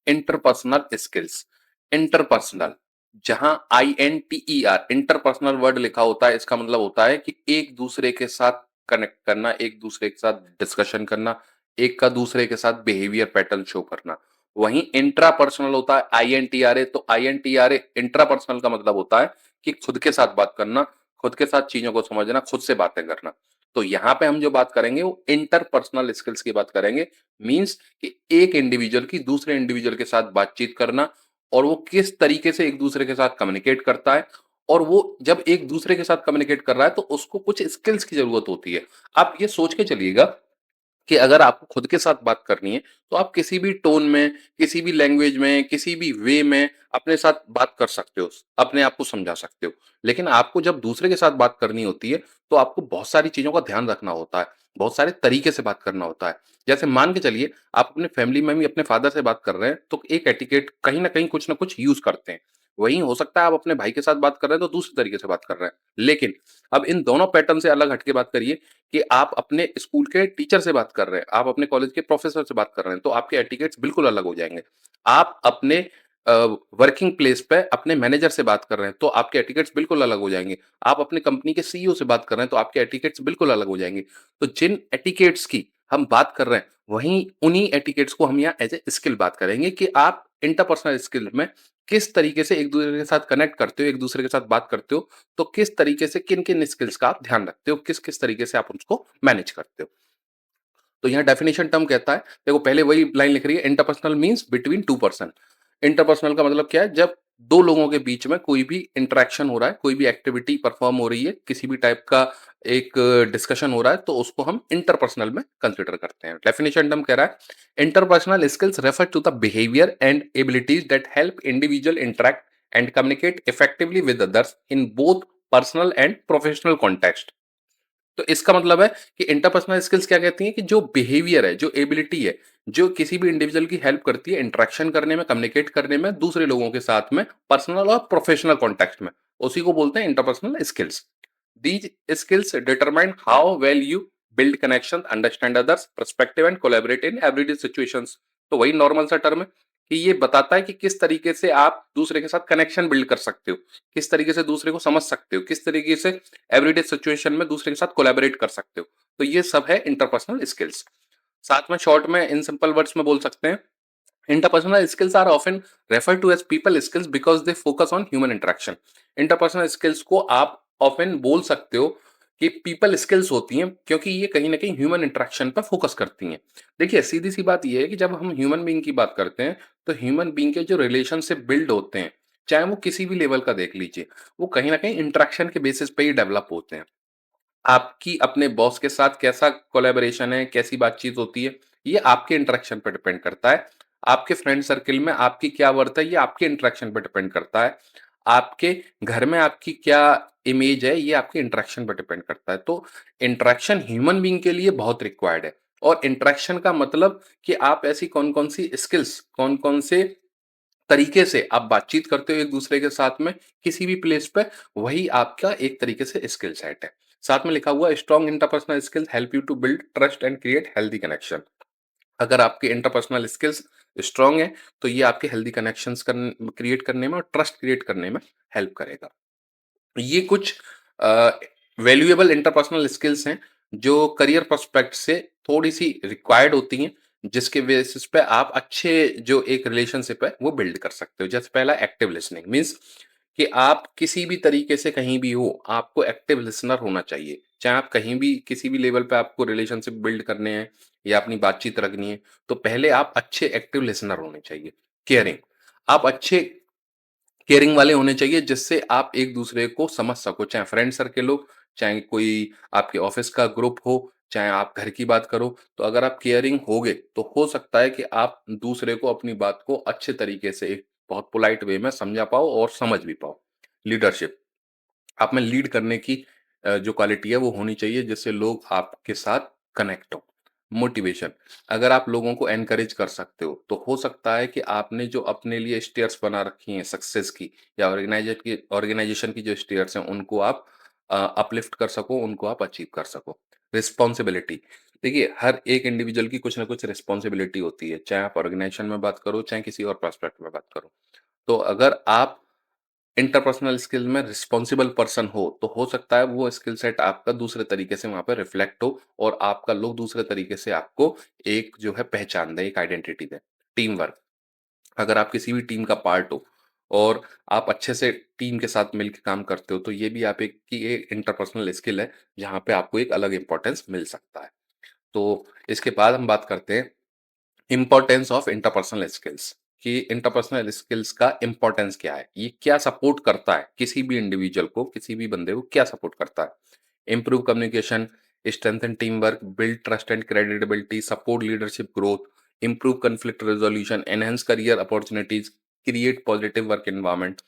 Interpersonal skills. Interpersonal, जहां INTER interpersonal word लिखा होता है, इसका मतलब होता है कि एक दूसरे के साथ कनेक्ट करना, एक दूसरे के साथ डिस्कशन करना, एक का दूसरे के साथ बिहेवियर पैटर्न शो करना। वहीं इंट्रापर्सनल होता है INTRA। तो INTRA इंट्रापर्सनल का मतलब होता है कि खुद के साथ बात करना, खुद के साथ चीजों को समझना, खुद से बातें करना। तो यहाँ पे हम जो बात करेंगे वो इंटरपर्सनल स्किल्स की बात करेंगे। मींस कि एक इंडिविजुअल की दूसरे इंडिविजुअल के साथ बातचीत करना, और वो किस तरीके से एक दूसरे के साथ कम्युनिकेट करता है, और वो जब एक दूसरे के साथ कम्युनिकेट कर रहा है तो उसको कुछ स्किल्स की जरूरत होती है। आप ये सोच के चलिएगा कि अगर आपको खुद के साथ बात करनी है तो आप किसी भी टोन में, किसी भी लैंग्वेज में, किसी भी वे में अपने साथ बात कर सकते हो, अपने आप को समझा सकते हो। लेकिन आपको जब दूसरे के साथ बात करनी होती है तो आपको बहुत सारी चीजों का ध्यान रखना होता है, बहुत सारे तरीके से बात करना होता है। जैसे मान के चलिए आप अपने फैमिली में भी अपने फादर से बात कर रहे हैं तो एक एटिकेट कहीं ना कहीं कुछ ना कुछ यूज करते हैं। वहीं हो सकता है आप अपने भाई के साथ बात कर रहे हैं तो दूसरे तरीके से बात कर रहे हैं। लेकिन अब इन दोनों पैटर्न से अलग हटके बात करिए कि आप अपने स्कूल के टीचर से बात कर रहे हैं, आप अपने कॉलेज के प्रोफेसर से बात कर रहे हैं, तो आपके एटिकेट्स बिल्कुल अलग हो जाएंगे। आप अपने वर्किंग प्लेस पे अपने मैनेजर से बात कर रहे हैं तो आपके एटिकेट्स बिल्कुल अलग हो जाएंगे। आप अपने कंपनी के CEO से बात कर रहे हैं तो आपके एटिकेट्स बिल्कुल अलग हो जाएंगे। तो जिन एटिकेट्स की हम बात कर रहे हैं, वहीं उन्हीं एटिकेट्स को हम यहाँ एज ए स्किल बात करेंगे कि आप इंटरपर्सनल स्किल में किस तरीके से एक दूसरे के साथ कनेक्ट करते हो, एक दूसरे के साथ बात करते हो, तो किस तरीके से किन-किन स्किल्स का आप ध्यान रखते हो, किस-किस तरीके से आप उसको मैनेज करते हो। तो यहाँ डेफिनेशन टर्म कहता है, देखो पहले वही लाइन लिख रही है, interpersonal means between two person. Interpersonal का मतलब क्या है, जब दो लोगों के बीच में कोई भी इंटरेक्शन हो रहा है, कोई भी एक्टिविटी परफॉर्म हो रही है, किसी भी टाइप का एक डिस्कशन हो रहा है, तो उसको हम इंटरपर्सनल में कंसिडर करते हैं। डेफिनेशन टर्म कह रहा है, interpersonal skills refer to the behaviour and abilities that help individual interact and communicate effectively with others in both personal and professional context. तो इसका मतलब है कि इंटरपर्सनल स्किल्स क्या कहती हैं कि जो बिहेवियर है, जो एबिलिटी है, जो किसी भी इंडिविजुअल की हेल्प करती है इंटरेक्शन करने में, कम्युनिकेट करने में दूसरे लोगों के साथ में, पर्सनल और प्रोफेशनल कॉन्टेक्स्ट में, उसी को बोलते हैं interpersonal skills. These skills determine how well you build connection, understand others perspective and collaborate in everyday situations. तो वही नॉर्मल सा टर्म है कि ये बताता है कि किस तरीके से आप दूसरे के साथ कनेक्शन बिल्ड कर सकते हो, किस तरीके से दूसरे को समझ सकते हो, किस तरीके से एवरीडे सिचुएशन में दूसरे के साथ कोलैबोरेट कर सकते हो। तो ये सब है इंटरपर्सनल स्किल्स। साथ में शॉर्ट में इन सिंपल वर्ड्स में बोल सकते हैं, interpersonal skills are often referred to as people skills because they focus on human interaction। interpersonal skills को आप often बोल सकते हो कि people skills होती हैं क्योंकि ये कहीं ना कहीं human interaction पर फोकस करती हैं। देखिए सीधी सी बात ये है कि जब हम ह्यूमन बीइंग की बात करते हैं तो ह्यूमन बीइंग के जो रिलेशनशिप बिल्ड होते हैं, चाहे वो किसी भी लेवल का देख लीजिए, वो कहीं ना कहीं इंटरेक्शन के बेसिस पे ही डेवलप होते हैं। आपकी अपने बॉस के साथ कैसा कोलैबोरेशन है, कैसी बातचीत होती है, ये आपके इंटरेक्शन पे डिपेंड करता है। आपके फ्रेंड सर्किल में आपकी क्या वर्थ है, ये आपके इंटरेक्शन पे डिपेंड करता है। आपके घर में आपकी क्या इमेज है, ये आपके इंटरेक्शन पे डिपेंड करता है। तो इंटरेक्शन ह्यूमन बीइंग के लिए बहुत रिक्वायर्ड है। और इंटरेक्शन का मतलब कि आप ऐसी कौन-कौन सी स्किल्स, कौन-कौन से तरीके से आप बातचीत करते हो एक दूसरे के साथ में किसी भी प्लेस पे, वही आपका एक तरीके से स्किल सेट है। साथ में लिखा हुआ strong interpersonal skills help you to build trust and create healthy connection. अगर आपके इंटरपर्सनल स्किल्स स्ट्रांग है तो ये आपके हेल्दी कनेक्शंस क्रिएट करने में और ट्रस्ट क्रिएट करने में हेल्प करेगा। ये कुछ वैल्यूएबल इंटरपर्सनल स्किल्स हैं जो करियर पर्सपेक्ट से थोड़ी सी रिक्वायर्ड होती हैं, जिसके बेसिस पे आप अच्छे जो एक रिलेशनशिप है वो बिल्ड कर सकते हो। जैसे पहला एक्टिव लिसनिंग मीन्स कि आप किसी भी तरीके से कहीं भी हो, आपको एक्टिव लिसनर होना चाहिए। चाहे आप कहीं भी किसी भी लेवल पे आपको रिलेशनशिप बिल्ड करने हैं या अपनी बातचीत रखनी है, तो पहले आप अच्छे एक्टिव लिसनर होने चाहिए। केयरिंग, आप अच्छे केयरिंग वाले होने चाहिए जिससे आप एक दूसरे को समझ सको, चाहे फ्रेंड सर्किल हो, चाहे कोई आपके ऑफिस का ग्रुप हो, चाहे आप घर की बात करो। तो अगर आप केयरिंग होगे तो हो सकता है कि आप दूसरे को अपनी बात को अच्छे तरीके से एक बहुत पोलाइट वे में समझा पाओ और समझ भी पाओ। लीडरशिप, आप में लीड करने की जो क्वालिटी है वो होनी चाहिए जिससे लोग आपके साथ कनेक्ट हो। मोटिवेशन, अगर आप लोगों को एनकरेज कर सकते हो तो हो सकता है कि आपने जो अपने लिए स्टेयर्स बना रखी हैं सक्सेस की, या ऑर्गेनाइजेशन की जो स्टेयर्स हैं उनको आप अपलिफ्ट कर सको, उनको आप अचीव कर सको। रिस्पॉन्सिबिलिटी, देखिए, हर एक इंडिविजुअल की कुछ ना कुछ रिस्पॉन्सिबिलिटी होती है, चाहे आप ऑर्गेनाइजेशन में बात करो, चाहे किसी और प्रोस्पेक्ट में बात करो। तो अगर आप इंटरपर्सनल स्किल में रिस्पॉन्सिबल पर्सन हो, तो हो सकता है वो स्किल सेट आपका दूसरे तरीके से वहाँ पे रिफ्लेक्ट हो और आपका लोग दूसरे तरीके से आपको एक जो है पहचान दें, एक आइडेंटिटी दें। टीम वर्क, अगर आप किसी भी टीम का पार्ट हो और आप अच्छे से टीम के साथ मिलके काम करते हो, तो ये भी आप एक की एक इंटरपर्सनल स्किल है, जहाँ पे आपको एक अलग इम्पोर्टेंस मिल सकता है। तो इसके बाद हम बात करते हैं इम्पोर्टेंस ऑफ इंटरपर्सनल स्किल्स कि इंटरपर्सनल स्किल्स का इम्पोर्टेंस क्या है, ये क्या सपोर्ट करता है किसी भी इंडिविजुअल को, किसी भी बंदे को क्या सपोर्ट करता है। Improve communication, strengthen team work, build trust and credibility, support leadership growth, improve conflict resolution, enhance career opportunities, create positive work environment.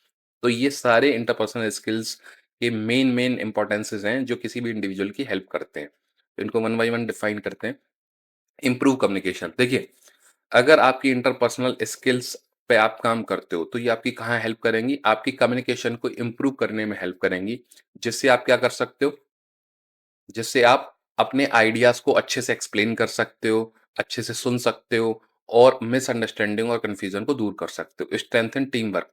तो ये सारे इंटरपर्सनल स्किल्स के मेन मेन इंपॉर्टेंसेस हैं जो किसी भी इंडिविजुअल की हेल्प करते हैं। तो इनको वन बाय वन डिफाइन करते हैं। इम्प्रूव कम्युनिकेशन, देखिए, अगर आपकी इंटरपर्सनल स्किल्स पे आप काम करते हो, तो ये आपकी कहाँ हेल्प करेंगी? आपकी कम्युनिकेशन को इम्प्रूव करने में हेल्प करेंगी, जिससे आप क्या कर सकते हो? जिससे आप अपने आइडियाज़ को अच्छे से एक्सप्लेन कर सकते हो, अच्छे से सुन सकते हो और मिसअंडरस्टैंडिंग और कन्फ्यूज़न को दूर कर सकते हो। स्ट्रेंथन टीम वर्क,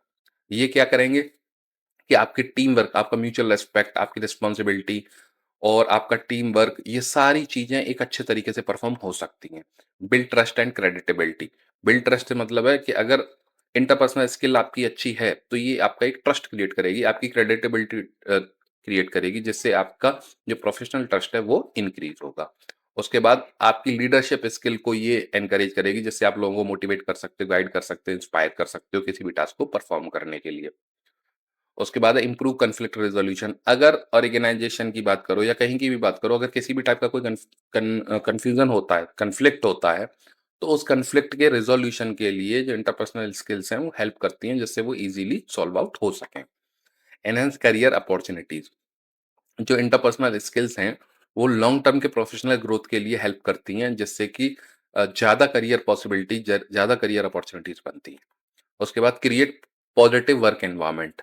ये क्या करेंगे कि आपकी टीम वर्क, आपका म्यूचुअल रिस्पेक्ट, आपकी रिस्पॉन्सिबिलिटी और आपका टीम वर्क, ये सारी चीज़ें एक अच्छे तरीके से परफ़ॉर्म हो सकती हैं। Build trust and creditability, build trust से मतलब है कि अगर इंटरपर्सनल स्किल आपकी अच्छी है, तो ये आपका एक ट्रस्ट क्रिएट करेगी, आपकी क्रेडिटेबिलिटी क्रिएट करेगी, जिससे आपका जो प्रोफेशनल ट्रस्ट है, वो इंक्रीज़ होगा। उसके बाद आपकी लीडरशिप स्किल को ये एनकरेज करेगी, जिससे आप लोगों को मोटिवेट कर सकते हो, गाइड कर सकते हो, इंस्पायर कर सकते हो किसी भी टास्क को परफ़ॉर्म करने के लिए। उसके बाद है इम्प्रूव कॉन्फ्लिक्ट रेजोल्यूशन। अगर ऑर्गेनाइजेशन की बात करो या कहीं की भी बात करो, अगर किसी भी टाइप का कोई कंफ्यूजन होता है, कन्फ्लिक्ट होता है, तो उस कन्फ्लिक्ट के रेजोल्यूशन के लिए जो इंटरपर्सनल स्किल्स हैं वो हेल्प करती हैं, जिससे वो इजीली सॉल्व आउट हो सकें। एनहेंस करियर अपॉर्चुनिटीज, जो इंटरपर्सनल स्किल्स हैं वो लॉन्ग टर्म के प्रोफेशनल ग्रोथ के लिए हेल्प करती हैं, जिससे कि ज़्यादा करियर पॉसिबिलिटी, ज़्यादा करियर अपॉर्चुनिटीज बनती हैं। उसके बाद क्रिएट पॉजिटिव वर्क एनवायरनमेंट।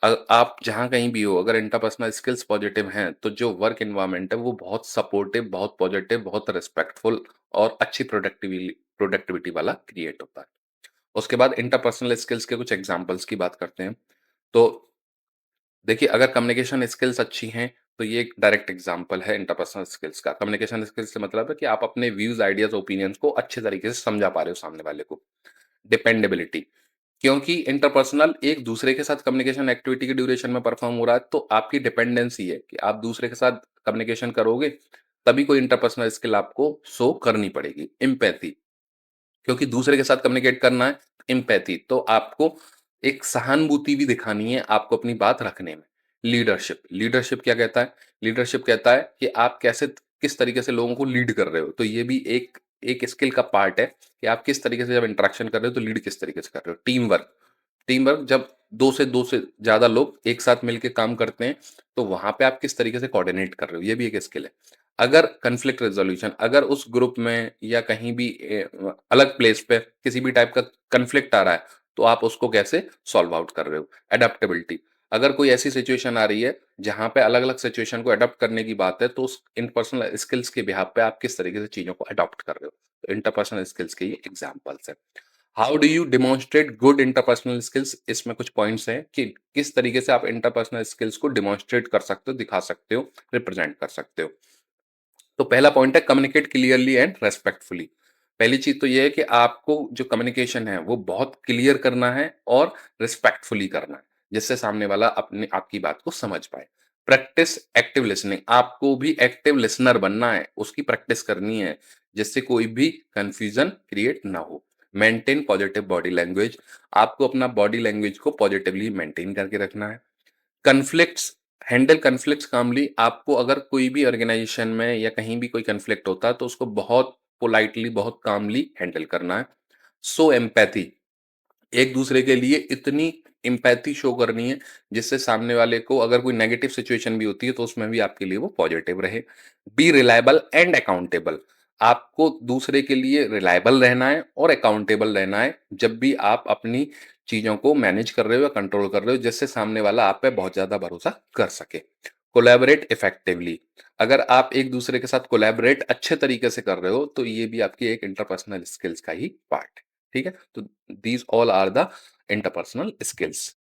आप जहाँ कहीं भी हो, अगर इंटरपर्सनल स्किल्स पॉजिटिव हैं, तो जो वर्क एनवायरनमेंट है वो बहुत सपोर्टिव, बहुत पॉजिटिव, बहुत रिस्पेक्टफुल और अच्छी प्रोडक्टिविटी वाला क्रिएट होता है। उसके बाद इंटरपर्सनल स्किल्स के कुछ एग्जांपल्स की बात करते हैं। तो देखिए, अगर कम्युनिकेशन स्किल्स अच्छी हैं, तो ये एक डायरेक्ट एग्जांपल है इंटरपर्सनल स्किल्स का। कम्युनिकेशन स्किल्स से मतलब है कि आप अपने व्यूज़, आइडियाज़, ओपिनियंस को अच्छे तरीके से समझा पा रहे हो सामने वाले को। डिपेंडेबिलिटी, क्योंकि इंटरपर्सनल एक दूसरे के साथ कम्युनिकेशन एक्टिविटी के ड्यूरेशन में परफॉर्म हो रहा है, तो आपकी डिपेंडेंसी है कि आप दूसरे के साथ कम्युनिकेशन करोगे, तभी कोई इंटरपर्सनल स्किल आपको शो करनी पड़ेगी। एम्पैथी, क्योंकि दूसरे के साथ कम्युनिकेट करना है, एम्पैथी, तो आपको एक सहानुभूति भी दिखानी है आपको अपनी बात रखने में। लीडरशिप, लीडरशिप क्या कहता है? लीडरशिप कहता है कि आप कैसे, किस तरीके से लोगों को लीड कर रहे हो, तो ये भी एक एक स्किल का पार्ट है कि आप किस तरीके से जब इंटरेक्शन कर रहे हो तो लीड किस तरीके से कर रहे हो। टीम वर्क, टीम वर्क जब 2 से ज़्यादा लोग एक साथ मिलके काम करते हैं, तो वहाँ पे आप किस तरीके से कोऑर्डिनेट कर रहे हो, ये भी एक स्किल है। अगर कॉन्फ्लिक्ट रेज़ोल्यूशन, अगर उस ग्रुप में या कहीं भी अलग प्लेस पे किसी भी टाइप का कॉन्फ्लिक्ट आ रहा है, तो आप उसको कैसे सॉल्व आउट कर रहे हो। एडैप्टेबिलिटी, अगर कोई ऐसी सिचुएशन आ रही है, जहाँ पे अलग-अलग सिचुएशन को अडॉप्ट करने की बात है, तो उस इंटरपर्सनल स्किल्स के बिहाफ़ पे आप किस तरीके से चीज़ों को अडॉप्ट कर रहे हो। तो इंटरपर्सनल स्किल्स के ये एग्ज़ाम्पल्स हैं। How do you demonstrate good interpersonal skills, इसमें कुछ पॉइंट्स हैं कि किस तरीके से आप इंटरपर्सनल स्किल्स को डेमोन्स्ट्रेट कर सकते हो, दिखा सकते हो, रिप्रेजेंट कर सकते हो। तो पहला पॉइंट है कम्युनिकेट क्लियरली एंड रेस्पेक्टफुली। पहली चीज तो ये है कि आपको जो कम्युनिकेशन है वो बहुत क्लियर करना है और रिस्पेक्टफुली करना है, जिससे सामने वाला अपने आपकी बात को समझ पाए। प्रैक्टिस एक्टिव लिसनिंग, आपको भी एक्टिव लिसनर बनना है, उसकी प्रैक्टिस करनी है, जिससे कोई भी कंफ्यूजन क्रिएट ना हो। मेंटेन पॉजिटिव बॉडी लैंग्वेज, आपको अपना बॉडी लैंग्वेज को पॉजिटिवली मेंटेन करके रखना है। कन्फ्लिक्ट्स, हैंडल कन्फ्लिक्ट्स कामली, आपको अगर कोई भी ऑर्गेनाइजेशन में या कहीं भी कोई कन्फ्लिक्ट होता है, तो उसको बहुत पोलाइटली, बहुत कामली हैंडल करना है। शो एम्पैथी, एक दूसरे के लिए इतनी एम्पैथी शो करनी है, जिससे सामने वाले को अगर कोई नेगेटिव सिचुएशन भी होती है, तो उसमें भी आपके लिए वो पॉजिटिव रहे। बी रिलायबल एंड अकाउंटेबल, आपको दूसरे के लिए रिलायबल रहना है और अकाउंटेबल रहना है, जब भी आप अपनी चीज़ों को मैनेज कर रहे हो या कंट्रोल कर रहे हो, जिससे सामने वाला आप पे बहुत ज़्यादा भरोसा कर सके। Collaborate effectively. अगर आप एक दूसरे के साथ कोलैबोरेट अच्छे तरीके से कर रहे हो, तो ये भी आपकी एक इंटरपर्सनल स्किल्स का ही पार्ट है। ठीक है? तो these all are the interpersonal skills.